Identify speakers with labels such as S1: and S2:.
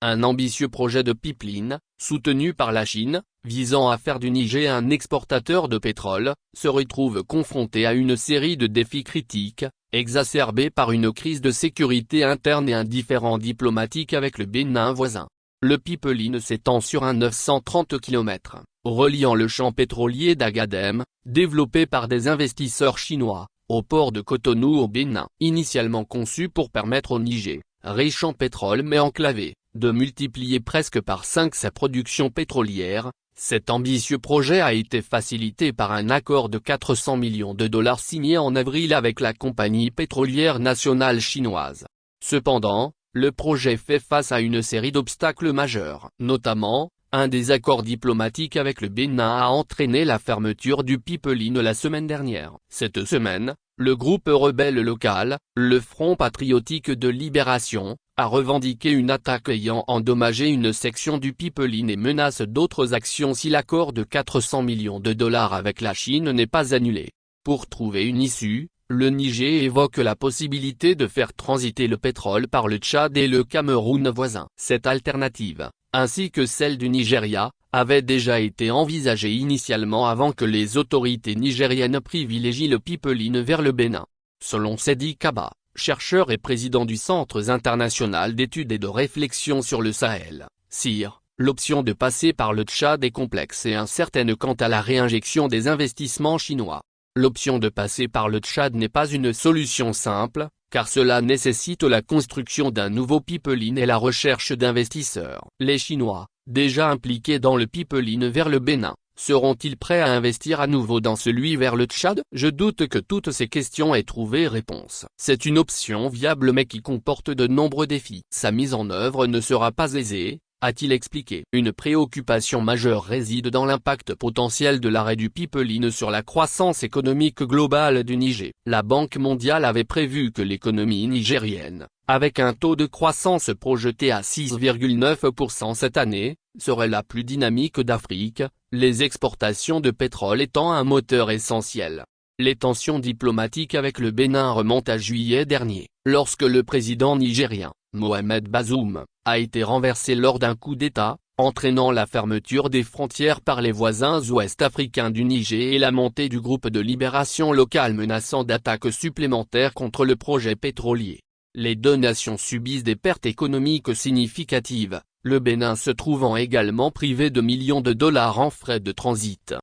S1: Un ambitieux projet de pipeline, soutenu par la Chine, visant à faire du Niger un exportateur de pétrole, se retrouve confronté à une série de défis critiques, exacerbés par une crise de sécurité interne et un différend diplomatique avec le Bénin voisin. Le pipeline s'étend sur un 930 km, reliant le champ pétrolier d'Agadem, développé par des investisseurs chinois, au port de Cotonou au Bénin. Initialement conçu pour permettre au Niger, riche en pétrole mais enclavé, de multiplier presque par 5 sa production pétrolière, cet ambitieux projet a été facilité par un accord de 400 millions de dollars signé en avril avec la compagnie pétrolière nationale chinoise. Cependant, le projet fait face à une série d'obstacles majeurs. Notamment, un désaccord diplomatique avec le Bénin a entraîné la fermeture du pipeline la semaine dernière. Cette semaine, le groupe rebelle local, le Front patriotique de libération, a revendiqué une attaque ayant endommagé une section du pipeline et menace d'autres actions si l'accord de 400 millions de dollars avec la Chine n'est pas annulé. Pour trouver une issue, le Niger évoque la possibilité de faire transiter le pétrole par le Tchad et le Cameroun voisin. Cette alternative, ainsi que celle du Nigeria, avait déjà été envisagée initialement avant que les autorités nigériennes privilégient le pipeline vers le Bénin. Selon Sedi Kaba, chercheur et président du Centre international d'études et de réflexion sur le Sahel, CIR, l'option de passer par le Tchad est complexe et incertaine quant à la réinjection des investissements chinois. L'option de passer par le Tchad n'est pas une solution simple, car cela nécessite la construction d'un nouveau pipeline et la recherche d'investisseurs. Les Chinois, déjà impliqués dans le pipeline vers le Bénin, seront-ils prêts à investir à nouveau dans celui vers le Tchad? Je doute que toutes ces questions aient trouvé réponse. C'est une option viable mais qui comporte de nombreux défis. Sa mise en œuvre ne sera pas aisée, a-t-il expliqué. Une préoccupation majeure réside dans l'impact potentiel de l'arrêt du pipeline sur la croissance économique globale du Niger. La Banque mondiale avait prévu que l'économie nigérienne, avec un taux de croissance projeté à 6,9% cette année, serait la plus dynamique d'Afrique, les exportations de pétrole étant un moteur essentiel. Les tensions diplomatiques avec le Bénin remontent à juillet dernier, lorsque le président nigérien, Mohamed Bazoum, a été renversé lors d'un coup d'État, entraînant la fermeture des frontières par les voisins ouest-africains du Niger et la montée du groupe de libération local menaçant d'attaques supplémentaires contre le projet pétrolier. Les deux nations subissent des pertes économiques significatives, le Bénin se trouvant également privé de millions de dollars en frais de transit.